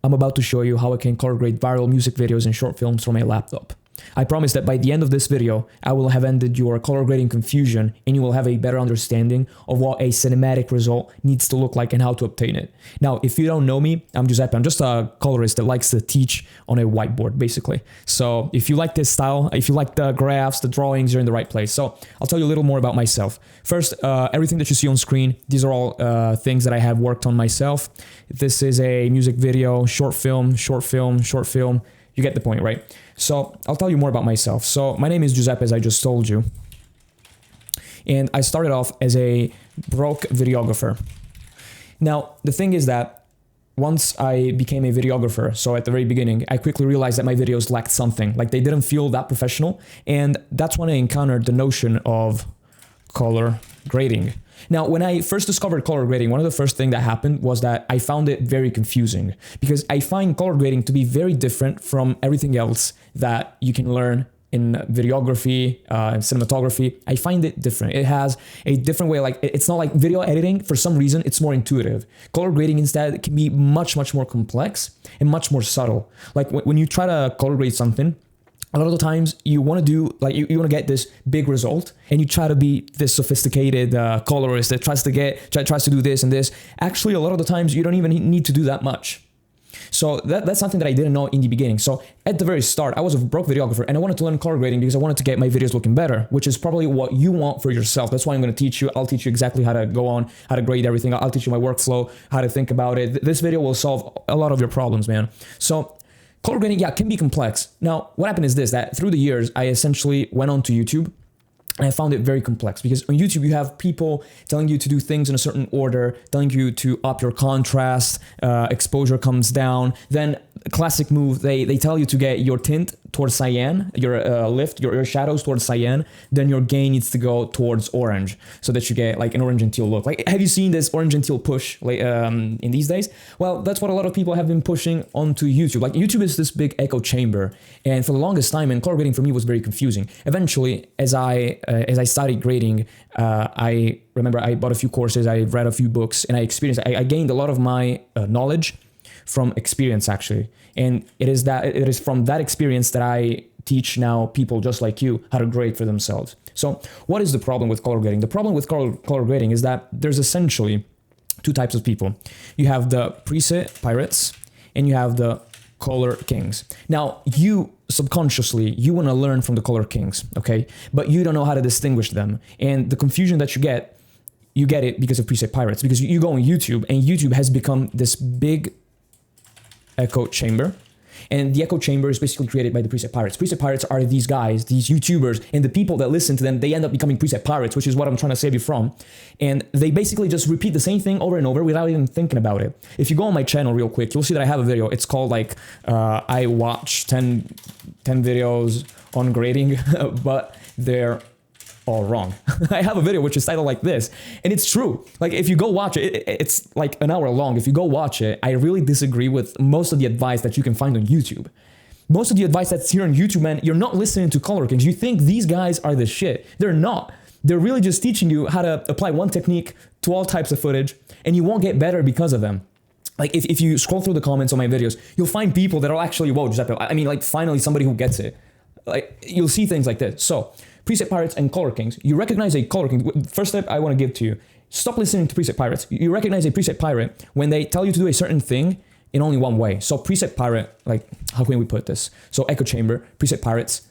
I'm about to show you how I can color grade viral music videos and short films from my laptop. I promise that by the end of this video, I will have ended your color grading confusion and you will have a better understanding of what a cinematic result needs to look like and how to obtain it. Now, if you don't know me, I'm Giuseppe. I'm just a colorist that likes to teach on a whiteboard, basically. So if you like this style, if you like the graphs, the drawings, you're in the right place. So I'll tell you a little more about myself. First, everything that you see on screen, these are all things that I have worked on myself. This is a music video, short film, short film, short film. You get the point, right? So I'll tell you more about myself. So my name is Giuseppe, as I just told you. And I started off as a broke videographer. Now, the thing is that once I became a videographer, so at the very beginning, I quickly realized that my videos lacked something. Like they didn't feel that professional. And that's when I encountered the notion of color grading. Now, when I first discovered color grading, one of the first things that happened was that I found it very confusing because I find color grading to be very different from everything else that you can learn in videography and cinematography. I find it different. It has a different way. Like it's not like video editing. For some reason, it's more intuitive. Color grading instead can be much, much more complex and much more subtle. Like when you try to color grade something, a lot of the times you want to do, like you want to get this big result and you try to be this sophisticated colorist that tries to do this and this. Actually, a lot of the times you don't even need to do that much. So that's something that I didn't know in the beginning. So at the very start, I was a broke videographer and I wanted to learn color grading because I wanted to get my videos looking better, which is probably what you want for yourself. That's why I'm going to teach you. I'll teach you exactly how to go on, how to grade everything. I'll teach you my workflow, how to think about it. This video will solve a lot of your problems, man. So color grading, yeah, can be complex. Now, what happened is this, that through the years, I essentially went onto YouTube and I found it very complex because on YouTube, you have people telling you to do things in a certain order, telling you to up your contrast, exposure comes down. Then classic move, they tell you to get your tint towards cyan, your lift, your shadows towards cyan, then your gain needs to go towards orange so that you get like an orange and teal look. Like, have you seen this orange and teal push like, in these days? Well, that's what a lot of people have been pushing onto YouTube. Like YouTube is this big echo chamber. And for the longest time, and color grading for me was very confusing. Eventually, as I started grading, I remember I bought a few courses, I read a few books, and I gained a lot of my knowledge from experience actually. And it is from that experience that I teach now people just like you how to grade for themselves. So what is the problem with color grading? The problem with color grading is that there's essentially two types of people. You have the preset pirates and you have the color kings. Now you subconsciously, you want to learn from the color kings, okay? But you don't know how to distinguish them. And the confusion that you get it because of preset pirates, because you go on YouTube and YouTube has become this big echo chamber. And the echo chamber is basically created by the preset pirates. Preset pirates are these guys, these YouTubers, and the people that listen to them, they end up becoming preset pirates, which is what I'm trying to save you from. And they basically just repeat the same thing over and over without even thinking about it. If you go on my channel real quick, you'll see that I have a video. It's called like, I watch 10 videos on grading, but they're all wrong. I have a video which is titled like this, and it's true. Like if you go watch it, it's like an hour long. If you go watch it, I really disagree with most of the advice that you can find on YouTube. Most of the advice that's here on YouTube, man, you're not listening to color kings. You think these guys are the shit. They're not. They're really just teaching you how to apply one technique to all types of footage, and you won't get better because of them. Like if you scroll through the comments on my videos, you'll find people that are actually, whoa, Giuseppe, I mean, like finally somebody who gets it. Like you'll see things like this. So preset pirates and color kings. You recognize a color king. First step I want to give to you. Stop listening to preset pirates. You recognize a preset pirate when they tell you to do a certain thing in only one way. So preset pirate, like how can we put this? So echo chamber, preset pirates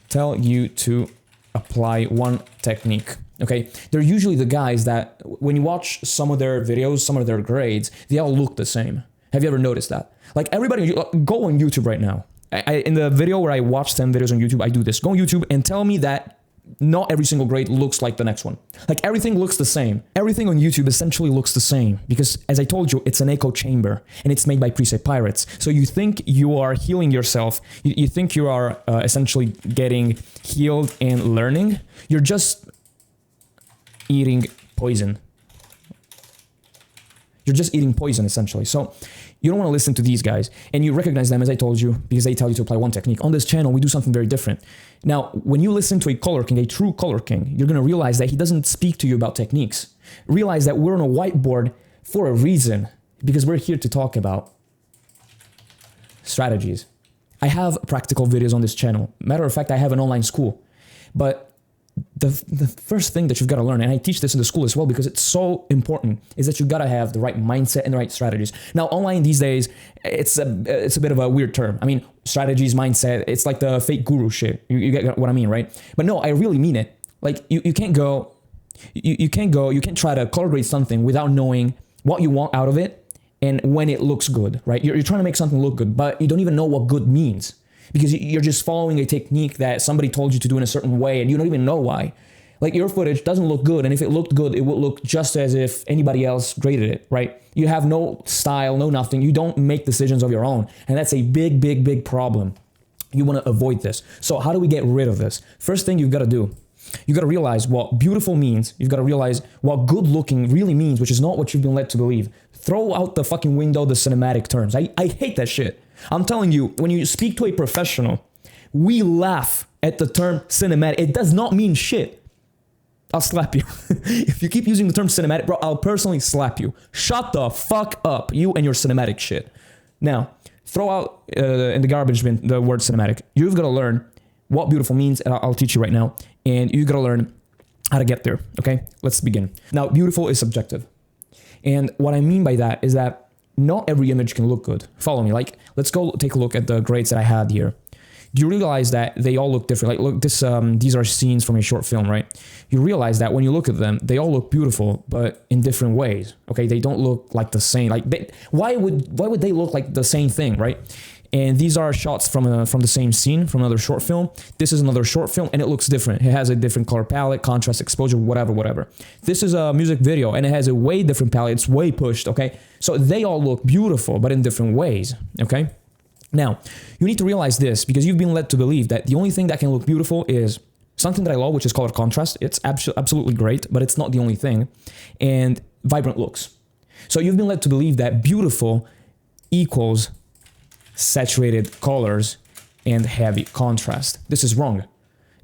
tell you to apply one technique. Okay, they're usually the guys that when you watch some of their videos, some of their grades, they all look the same. Have you ever noticed that? Like everybody, go on YouTube right now. In the video where I watch 10 videos on YouTube, I do this. Go on YouTube and tell me that not every single grade looks like the next one. Like everything looks the same. Everything on YouTube essentially looks the same because as I told you, it's an echo chamber and it's made by preset pirates. So you think you are healing yourself. You think you are essentially getting healed and learning. You're just eating poison. You're just eating poison essentially. So you don't want to listen to these guys, and you recognize them, as I told you, because they tell you to apply one technique. On this channel, we do something very different. Now, when you listen to a color king, a true color king, you're going to realize that he doesn't speak to you about techniques. Realize that we're on a whiteboard for a reason, because we're here to talk about strategies. I have practical videos on this channel. Matter of fact, I have an online school. But the first thing that you've got to learn, and I teach this in the school as well because it's so important, is that you've got to have the right mindset and the right strategies. Now, online these days, it's a bit of a weird term. I mean, strategies, mindset, it's like the fake guru shit. You get what I mean, right? But no, I really mean it. Like, you can't try to color grade something without knowing what you want out of it and when it looks good, right? You're trying to make something look good, but you don't even know what good means. Because you're just following a technique that somebody told you to do in a certain way and you don't even know why. Like, your footage doesn't look good, and if it looked good, it would look just as if anybody else graded it, right? You have no style, no nothing. You don't make decisions of your own, and that's a big, big, big problem. You want to avoid this. So how do we get rid of this? First thing you've got to do, you've got to realize what beautiful means. You've got to realize what good looking really means, which is not what you've been led to believe. Throw out the fucking window the cinematic terms. I hate that shit. I'm telling you, when you speak to a professional, we laugh at the term cinematic. It does not mean shit. I'll slap you. If you keep using the term cinematic, bro, I'll personally slap you. Shut the fuck up, you and your cinematic shit. Now, throw out in the garbage bin the word cinematic. You've got to learn what beautiful means, and I'll teach you right now. And you've got to learn how to get there, okay? Let's begin. Now, beautiful is subjective. And what I mean by that is that not every image can look good. Follow me. Like, let's go take a look at the grades that I had here. Do you realize that they all look different? Like, look, these are scenes from a short film, right? You realize that when you look at them, they all look beautiful, but in different ways. Okay, they don't look like the same. Like, why would they look like the same thing, right? And these are shots from the same scene, from another short film. This is another short film, and it looks different. It has a different color palette, contrast, exposure, whatever. This is a music video, and it has a way different palette. It's way pushed, okay? So they all look beautiful, but in different ways, okay? Now, you need to realize this, because you've been led to believe that the only thing that can look beautiful is something that I love, which is color contrast. It's absolutely great, but it's not the only thing. And vibrant looks. So you've been led to believe that beautiful equals saturated colors and heavy contrast. This is wrong.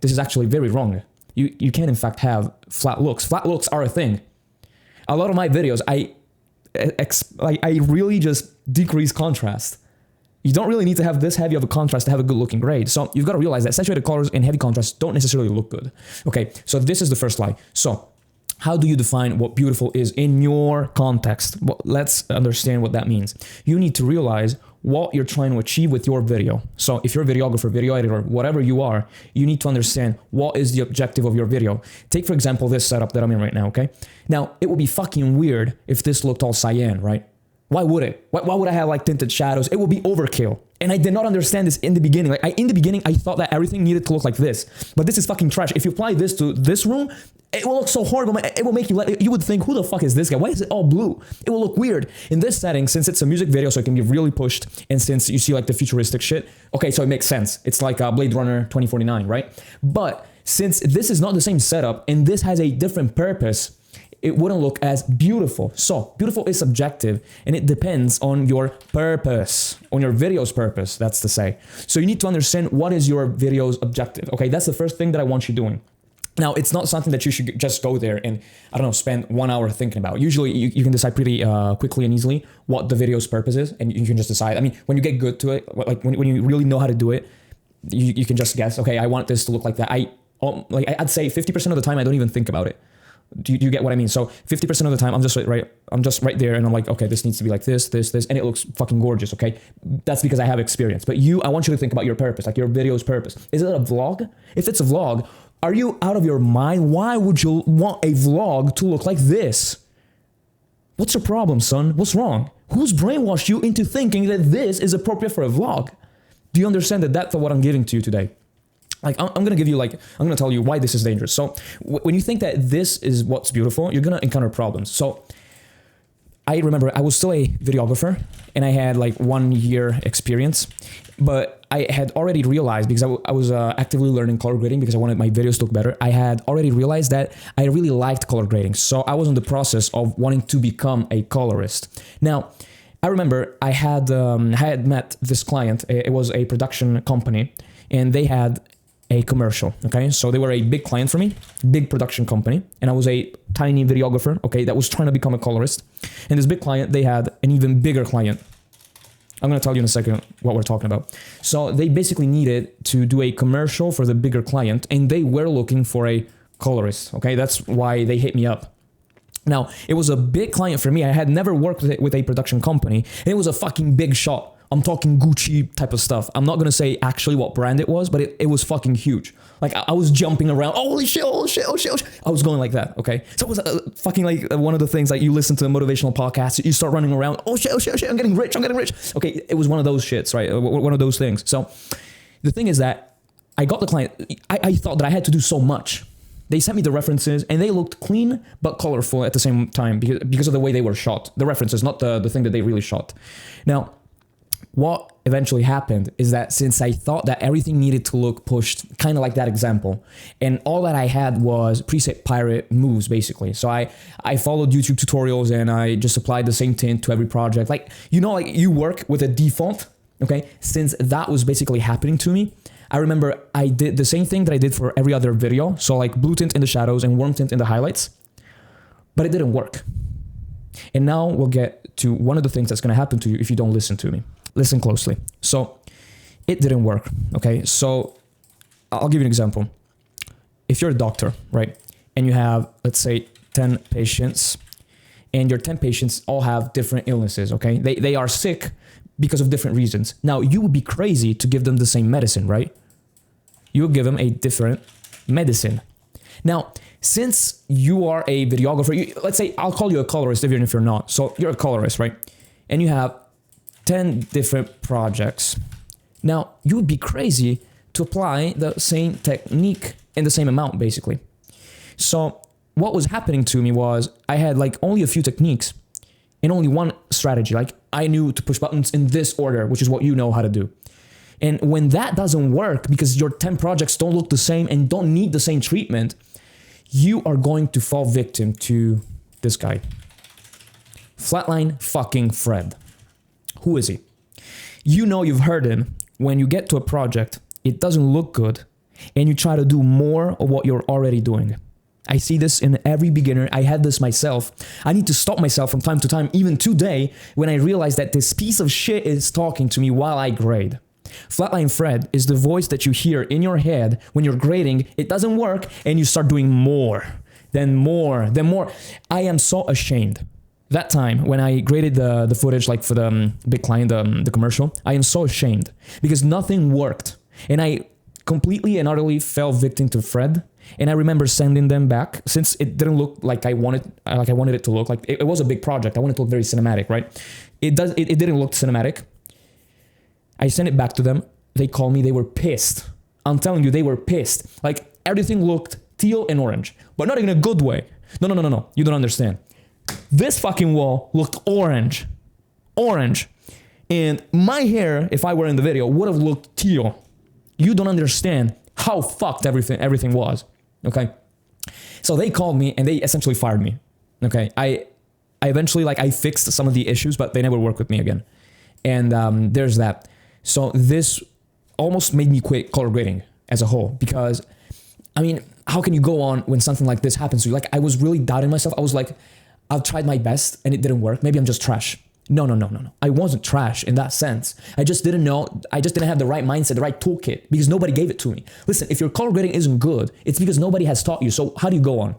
This is actually very wrong. You can in fact have flat looks. Flat looks are a thing. A lot of my videos, I really just decrease contrast. You don't really need to have this heavy of a contrast to have a good looking grade. So you've got to realize that saturated colors and heavy contrast don't necessarily look good. Okay, so this is the first lie. So how do you define what beautiful is in your context? Well, let's understand what that means. You need to realize what you're trying to achieve with your video. So if you're a videographer, video editor, whatever you are, you need to understand what is the objective of your video. Take, for example, this setup that I'm in right now, okay? Now, it would be fucking weird if this looked all cyan, right? Why would it? Why would I have like tinted shadows? It would be overkill. And I did not understand this in the beginning. In the beginning, I thought that everything needed to look like this. But this is fucking trash. If you apply this to this room, it will look so horrible. It will make you would think, who the fuck is this guy? Why is it all blue? It will look weird. In this setting, since it's a music video, so it can be really pushed, and since you see like the futuristic shit, okay, so it makes sense. It's like Blade Runner 2049, right? But since this is not the same setup, and this has a different purpose, it wouldn't look as beautiful. So beautiful is subjective, and it depends on your purpose, on your video's purpose, that's to say. So you need to understand what is your video's objective. Okay, that's the first thing that I want you doing. Now, it's not something that you should just go there and, I don't know, spend 1 hour thinking about. Usually, you can decide pretty quickly and easily what the video's purpose is, and you can just decide. I mean, when you get good to it, like when you really know how to do it, you can just guess, okay, I want this to look like that. I'd say 50% of the time, I don't even think about it. Do you get what I mean? So 50% of the time, I'm just right there, and I'm like, okay, this needs to be like this, and it looks fucking gorgeous, okay? That's because I have experience. But I want you to think about your purpose, like your video's purpose. Is it a vlog? If it's a vlog, are you out of your mind? Why would you want a vlog to look like this? What's your problem, son? What's wrong? Who's brainwashed you into thinking that this is appropriate for a vlog? Do you understand the depth of what I'm giving to you today? Like, I'm going to tell you why this is dangerous. So when you think that this is what's beautiful, you're going to encounter problems. So I remember I was still a videographer, and I had like 1 year experience, but I had already realized, because I was actively learning color grading because I wanted my videos to look better. I had already realized that I really liked color grading. So I was in the process of wanting to become a colorist. Now, I remember I had met this client. It was a production company, and they had a commercial, okay? So they were a big client for me, big production company, and I was a tiny videographer, okay, that was trying to become a colorist. And this big client, they had an even bigger client. I'm going to tell you in a second what we're talking about. So they basically needed to do a commercial for the bigger client, and they were looking for a colorist, okay? That's why they hit me up. Now, it was a big client for me. I had never worked with a production company, and it was a fucking big shot. I'm talking Gucci type of stuff. I'm not going to say actually what brand it was, but it was fucking huge. Like, I was jumping around. Holy shit, holy shit, holy shit, holy shit. I was going like that, okay? So it was fucking like one of the things, like you listen to motivational podcasts, you start running around. Oh shit, oh shit, oh shit, I'm getting rich, I'm getting rich. Okay, it was one of those shits, right? One of those things. So the thing is that I got the client. I thought that I had to do so much. They sent me the references, and they looked clean but colorful at the same time because of the way they were shot. The references, not the thing that they really shot. Now, what eventually happened is that since I thought that everything needed to look pushed, kind of like that example, and all that I had was preset pirate moves, basically. So I followed YouTube tutorials, and I just applied the same tint to every project. Like, like you work with a default, okay? Since that was basically happening to me, I remember I did the same thing that I did for every other video. So like blue tint in the shadows and warm tint in the highlights, but it didn't work. And now we'll get to one of the things that's going to happen to you if you don't listen to me. Listen closely. So it didn't work, okay? So I'll give you an example. If you're a doctor, right, and you have, let's say, 10 patients, and your 10 patients all have different illnesses, okay? They are sick because of different reasons. Now, you would be crazy to give them the same medicine, right? You would give them a different medicine. Now, since you are a videographer, let's say I'll call you a colorist even if you're not. So you're a colorist, right? And you have 10 different projects. Now, you would be crazy to apply the same technique in the same amount, basically. So what was happening to me was I had like only a few techniques and only one strategy. Like I knew to push buttons in this order, which is what you know how to do. And when that doesn't work because your 10 projects don't look the same and don't need the same treatment, you are going to fall victim to this guy. Flatline fucking Fred. Who is he? You know, you've heard him. When you get to a project, it doesn't look good, and you try to do more of what you're already doing. I see this in every beginner. I had this myself. I need to stop myself from time to time, even today, when I realize that this piece of shit is talking to me while I grade. Flatline Fred is the voice that you hear in your head when you're grading. It doesn't work, and you start doing more, then more, then more. I am so ashamed. That time when I graded the footage, like for the big client, the commercial, I am so ashamed because nothing worked. And I completely and utterly fell victim to Fred. And I remember sending them back since it didn't look like I wanted it to look. Like it was a big project. I wanted it to look very cinematic, right? It didn't look cinematic. I sent it back to them. They called me. They were pissed. I'm telling you, they were pissed. Like everything looked teal and orange, but not in a good way. No. You don't understand. This fucking wall looked orange. And my hair, if I were in the video, would have looked teal. You don't understand how fucked everything was, okay? So they called me and they essentially fired me, okay? I eventually, I fixed some of the issues, but they never worked with me again. And there's that. So this almost made me quit color grading as a whole because, I mean, how can you go on when something like this happens to you? Like, I was really doubting myself. I was like, I've tried my best and it didn't work. Maybe I'm just trash. No. I wasn't trash in that sense. I just didn't know. I just didn't have the right mindset, the right toolkit because nobody gave it to me. Listen, if your color grading isn't good, it's because nobody has taught you. So how do you go on?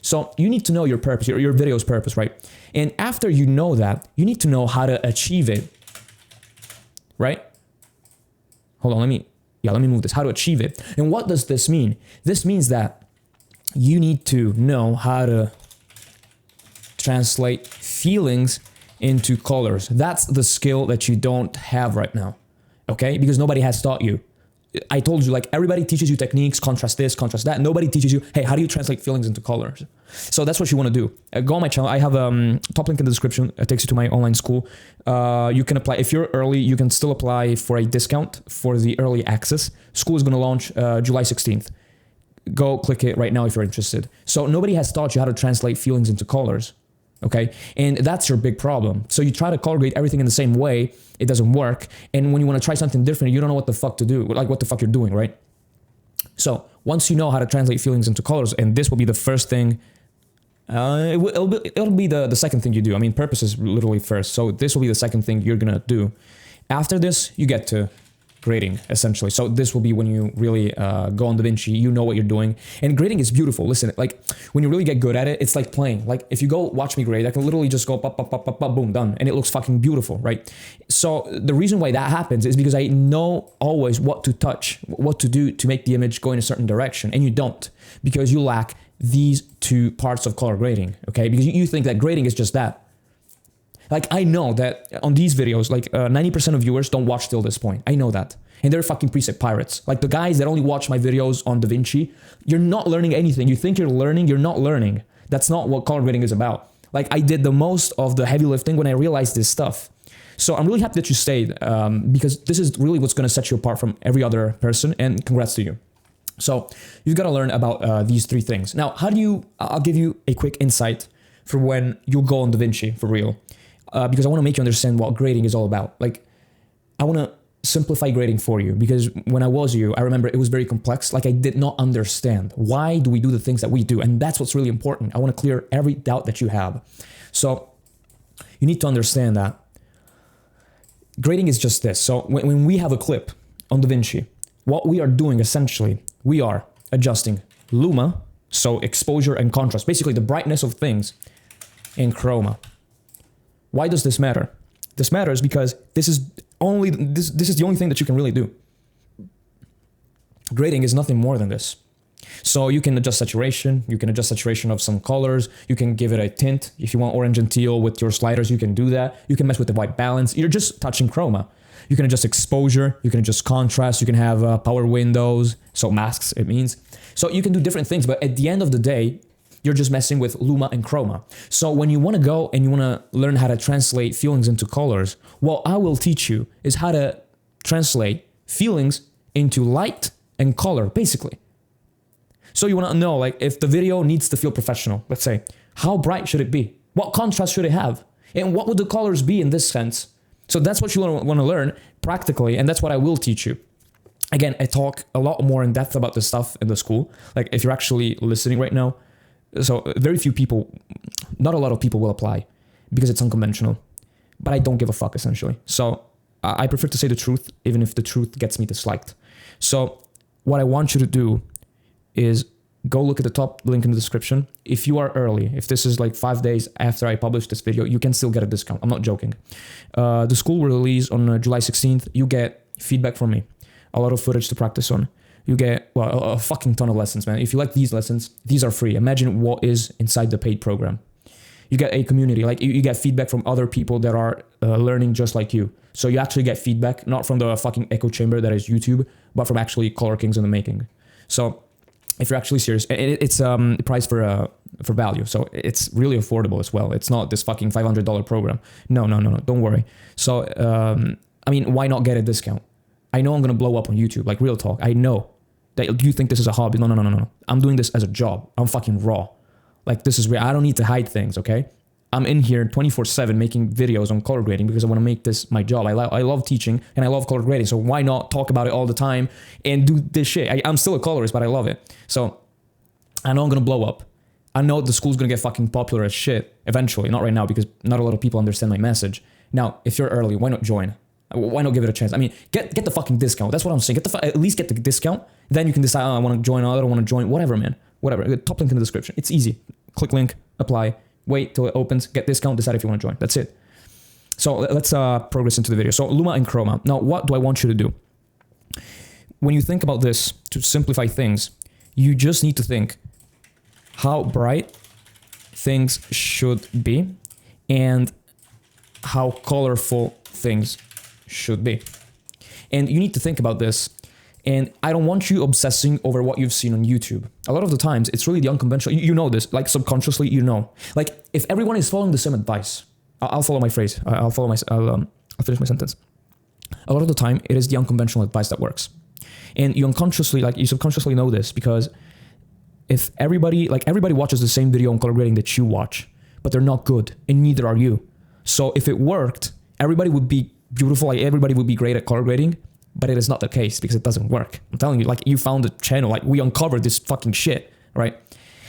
So you need to know your purpose, your video's purpose, right? And after you know that, you need to know how to achieve it, right? Hold on, let me move this. How to achieve it. And what does this mean? This means that you need to know how to translate feelings into colors. That's the skill that you don't have right now, okay? Because nobody has taught you. I told you, everybody teaches you techniques, contrast this, contrast that. Nobody teaches you, hey, how do you translate feelings into colors? So that's what you want to do. Go on my channel. I have a top link in the description. It takes you to my online school. You can apply. If you're early, you can still apply for a discount for the early access. School is going to launch July 16th. Go click it right now if you're interested. So nobody has taught you how to translate feelings into colors. Okay, and that's your big problem. So you try to color grade everything in the same way, it doesn't work. And when you want to try something different, you don't know what the fuck to do, what the fuck you're doing, right? So once you know how to translate feelings into colors, and this will be the first thing, it'll be the second thing you do. I mean, purpose is literally first. So this will be the second thing you're going to do. After this, you get to grading, essentially. So this will be when you really go on DaVinci, you know what you're doing. And grading is beautiful. Listen, like when you really get good at it, it's like playing. Like if you go watch me grade, I can literally just go pop, pop, pop, pop, pop, boom, done. And it looks fucking beautiful, right? So the reason why that happens is because I know always what to touch, what to do to make the image go in a certain direction. And you don't, because you lack these two parts of color grading, okay? Because you think that grading is just that. Like, I know that on these videos, like 90% of viewers don't watch till this point. I know that. And they're fucking preset pirates. Like the guys that only watch my videos on DaVinci, you're not learning anything. You think you're learning, you're not learning. That's not what color grading is about. Like I did the most of the heavy lifting when I realized this stuff. So I'm really happy that you stayed because this is really what's going to set you apart from every other person, and congrats to you. So you've got to learn about these three things. Now, I'll give you a quick insight for when you'll go on DaVinci for real. Because I want to make you understand what grading is all about. Like, I want to simplify grading for you because when I was you, I remember it was very complex. Like I did not understand why do we do the things that we do. And that's what's really important. I want to clear every doubt that you have. So you need to understand that grading is just this. So when we have a clip on DaVinci, what we are doing essentially, we are adjusting luma, so exposure and contrast, basically the brightness of things, and chroma. Why does this matter? This matters because this is the only thing that you can really do. Grading is nothing more than this. So you can adjust saturation, of some colors, you can give it a tint. If you want orange and teal with your sliders, you can do that. You can mess with the white balance. You're just touching chroma. You can adjust exposure, you can adjust contrast, you can have power windows, so masks it means. So you can do different things, but at the end of the day, you're just messing with luma and chroma. So when you want to go and you want to learn how to translate feelings into colors, what I will teach you is how to translate feelings into light and color, basically. So you want to know, like, if the video needs to feel professional, let's say, how bright should it be? What contrast should it have? And what would the colors be in this sense? So that's what you want to learn practically, and that's what I will teach you. Again, I talk a lot more in depth about this stuff in the school. Like, if you're actually listening right now, so very few people, not a lot of people will apply because it's unconventional, but I don't give a fuck essentially. So I prefer to say the truth, even if the truth gets me disliked. So what I want you to do is go look at the top link in the description. If you are early, if this is like 5 days after I publish this video, you can still get a discount. I'm not joking. The school will release on July 16th. You get feedback from me, a lot of footage to practice on. You get, well, a fucking ton of lessons, man. If you like these lessons, these are free. Imagine what is inside the paid program. You get a community, like you get feedback from other people that are learning just like you. So you actually get feedback, not from the fucking echo chamber that is YouTube, but from actually Color Kings in the making. So if you're actually serious, it's priced for value. So it's really affordable as well. It's not this fucking $500 program. No, don't worry. So, I mean, why not get a discount? I know I'm going to blow up on YouTube, like real talk. I know that you think this is a hobby. No. I'm doing this as a job. I'm fucking raw. Like this is real. I don't need to hide things, okay? I'm in here 24/7 making videos on color grading because I want to make this my job. I love teaching and I love color grading. So why not talk about it all the time and do this shit? I'm still a colorist, but I love it. So I know I'm going to blow up. I know the school's going to get fucking popular as shit eventually. Not right now because not a lot of people understand my message. Now, if you're early, why not join? Why not give it a chance? I mean, get the fucking discount. That's what I'm saying. At least get the discount. Then you can decide, I want to join, I don't want to join. Whatever, man. Whatever. Top link in the description. It's easy. Click link, apply, wait till it opens, get discount, decide if you want to join. That's it. So let's progress into the video. So luma and chroma. Now, what do I want you to do? When you think about this, to simplify things, you just need to think how bright things should be and how colorful things should be. And you need to think about this. And I don't want you obsessing over what you've seen on YouTube. A lot of the times, it's really the unconventional. You know this, like subconsciously, you know. Like if everyone is following the same advice, I'll follow my phrase. I'll finish my sentence. A lot of the time, it is the unconventional advice that works. And you subconsciously know this because if everybody watches the same video on color grading that you watch, but they're not good, and neither are you. So if it worked, everybody would be beautiful, like everybody would be great at color grading, but it is not the case because it doesn't work. I'm telling you, like, you found a channel, like, we uncovered this fucking shit, right?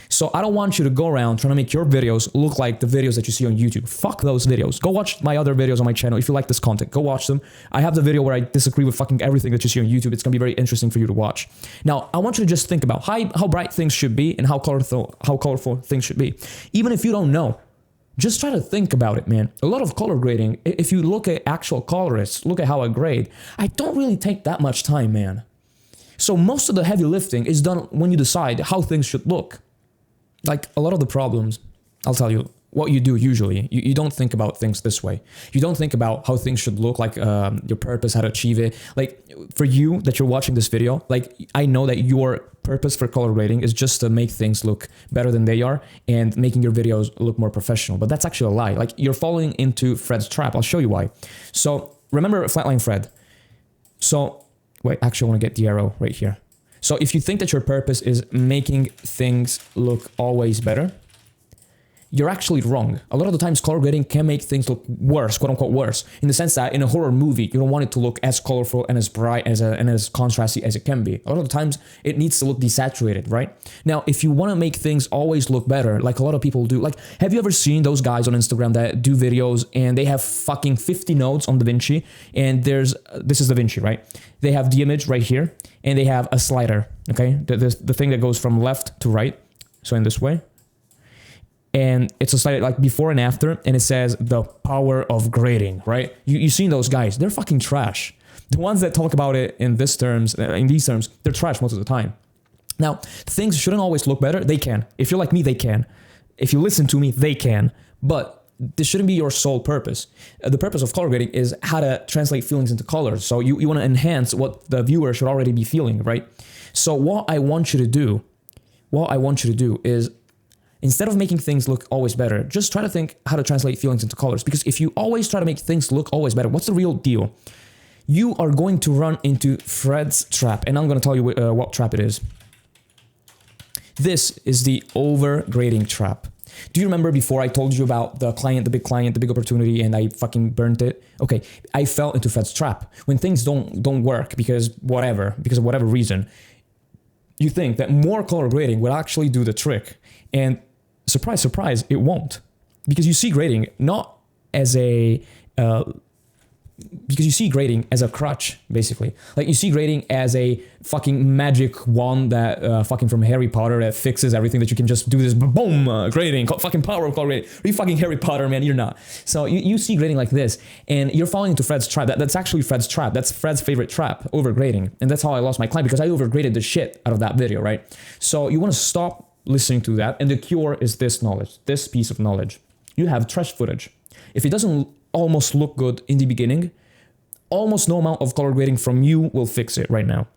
So I don't want you to go around trying to make your videos look like the videos that you see on YouTube. Fuck those videos. Go watch my other videos on my channel. If you like this content, go watch them. I have the video where I disagree with fucking everything that you see on YouTube. It's going to be very interesting for you to watch. Now, I want you to just think about how bright things should be and how colorful things should be. Even if you don't know, just try to think about it, man. A lot of color grading, if you look at actual colorists, look at how I grade, I don't really take that much time, man. So most of the heavy lifting is done when you decide how things should look. Like, a lot of the problems, I'll tell you, what you do usually, you don't think about things this way. You don't think about how things should look, like your purpose, how to achieve it. Like, for you that you're watching this video, like, I know that your purpose for color grading is just to make things look better than they are and making your videos look more professional. But that's actually a lie. Like, you're falling into Fred's trap. I'll show you why. So, remember Flatline Fred. So, wait, actually I want to get the arrow right here. So if you think that your purpose is making things look always better, you're actually wrong. A lot of the times color grading can make things look worse, quote unquote worse, in the sense that in a horror movie, you don't want it to look as colorful and as bright and as contrasty as it can be. A lot of the times it needs to look desaturated, right? Now, if you want to make things always look better, like a lot of people do, like, have you ever seen those guys on Instagram that do videos and they have fucking 50 nodes on DaVinci, and this is DaVinci, right? They have the image right here and they have a slider, okay? The thing that goes from left to right. So in this way. And it's a slide like before and after, and it says the power of grading, right? You've seen those guys, they're fucking trash. The ones that talk about it in these terms, they're trash most of the time. Now, things shouldn't always look better. They can. If you're like me, they can. If you listen to me, they can. But this shouldn't be your sole purpose. The purpose of color grading is how to translate feelings into colors. So you want to enhance what the viewer should already be feeling, right? So what I want you to do is, instead of making things look always better, just try to think how to translate feelings into colors. Because if you always try to make things look always better, what's the real deal? You are going to run into Fred's trap. And I'm going to tell you what trap it is. This is the overgrading trap. Do you remember before I told you about the big opportunity, and I fucking burnt it? Okay, I fell into Fred's trap. When things don't work because of whatever reason, you think that more color grading will actually do the trick. And surprise, surprise, it won't. Because you see grading not as a crutch, basically. Like, you see grading as a fucking magic wand that fucking from Harry Potter that fixes everything, that you can just do this boom grading, fucking power of color grading. Are you fucking Harry Potter, man? You're not. So you see grading like this, and you're falling into Fred's trap. That's actually Fred's trap. That's Fred's favorite trap, overgrading. And that's how I lost my client, because I overgraded the shit out of that video, right? So you want to stop listening to that, and the cure is this knowledge, this piece of knowledge. You have trash footage. If it doesn't almost look good in the beginning, almost no amount of color grading from you will fix it right now.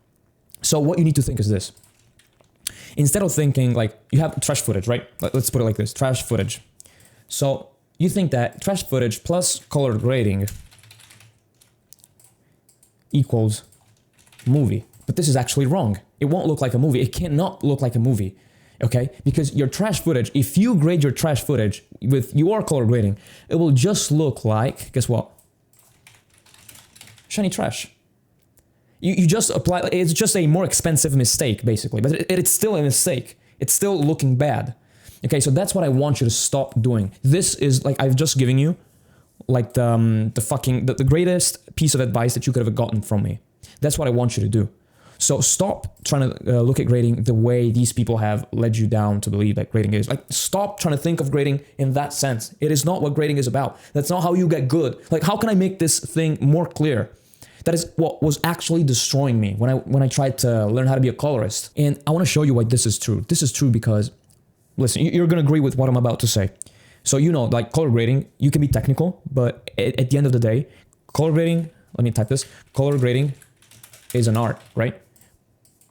So what you need to think is this. Instead of thinking like, you have trash footage, right? Let's put it like this, trash footage. So you think that trash footage plus color grading equals movie. But this is actually wrong. It won't look like a movie. It cannot look like a movie. Okay, because your trash footage, if you grade your trash footage with your color grading, it will just look like, guess what? Shiny trash. You just apply, it's just a more expensive mistake, basically, but it's still a mistake. It's still looking bad. Okay, so that's what I want you to stop doing. This is, like, I've just given you, like, the greatest piece of advice that you could have gotten from me. That's what I want you to do. So stop trying to look at grading the way these people have led you down to believe that grading is. Like, stop trying to think of grading in that sense. It is not what grading is about. That's not how you get good. Like, how can I make this thing more clear? That is what was actually destroying me when I tried to learn how to be a colorist. And I want to show you why this is true. This is true because, listen, you're going to agree with what I'm about to say. So, you know, like, color grading, you can be technical, but at the end of the day, color grading, let me type this, color grading is an art, right?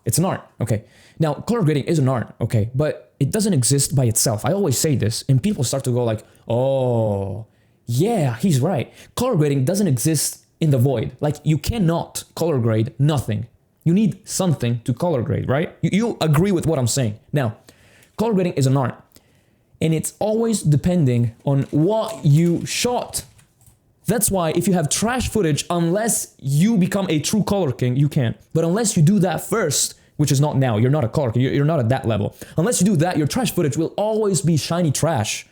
It's an art, okay. Now, color grading is an art, okay, but it doesn't exist by itself. I always say this, and people start to go like, oh, yeah, he's right. Color grading doesn't exist in the void. Like, you cannot color grade nothing. You need something to color grade, right? You agree with what I'm saying. Now, color grading is an art, and it's always depending on what you shot. That's why if you have trash footage, unless you become a true color king, you can't. But unless you do that first, which is not now, you're not a color king, you're not at that level. Unless you do that, your trash footage will always be shiny trash.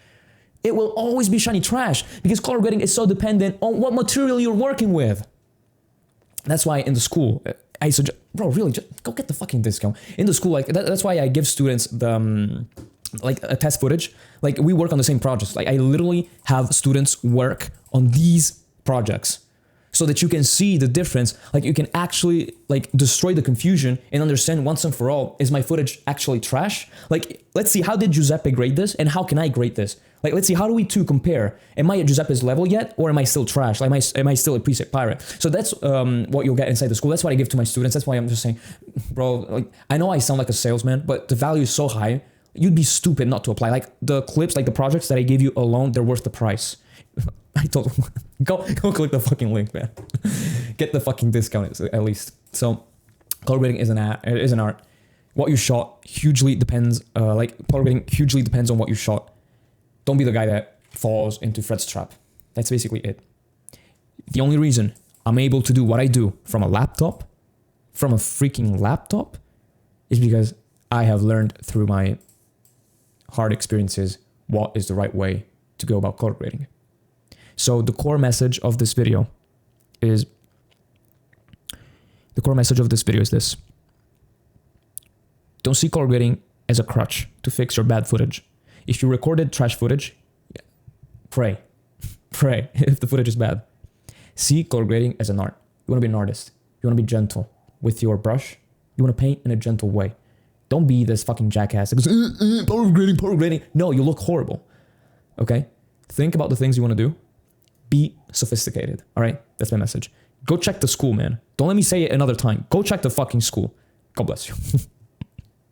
It will always be shiny trash because color grading is so dependent on what material you're working with. That's why in the school, I suggest, bro, really, just go get the fucking discount. In the school, like that's why I give students the like a test footage. Like we work on the same projects. Like I literally have students work on these projects so that you can see the difference. Like you can actually like destroy the confusion and understand once and for all, is my footage actually trash? Like, let's see, how did Giuseppe grade this and how can I grade this? Like, let's see, how do we two compare? Am I at Giuseppe's level yet or am I still trash? Like, am I still a preset pirate? So that's what you'll get inside the school. That's what I give to my students. That's why I'm just saying, bro, like, I know I sound like a salesman, but the value is so high, you'd be stupid not to apply. Like the clips, like the projects that I gave you alone, they're worth the price. I told them, go click the fucking link, man. Get the fucking discount at least. So color grading is an art. What you shot hugely depends, like color grading hugely depends on what you shot. Don't be the guy that falls into Fred's trap. That's basically it. The only reason I'm able to do what I do from a freaking laptop, is because I have learned through my hard experiences what is the right way to go about color grading. So the core message of this video is this. Don't see color grading as a crutch to fix your bad footage. If you recorded trash footage, pray if the footage is bad. See color grading as an art. You want to be an artist. You want to be gentle with your brush. You want to paint in a gentle way. Don't be this fucking jackass that goes, color grading. No, you look horrible. Okay? Think about the things you want to do. Be sophisticated. All right? That's my message. Go check the school, man. Don't let me say it another time. Go check the fucking school. God bless you.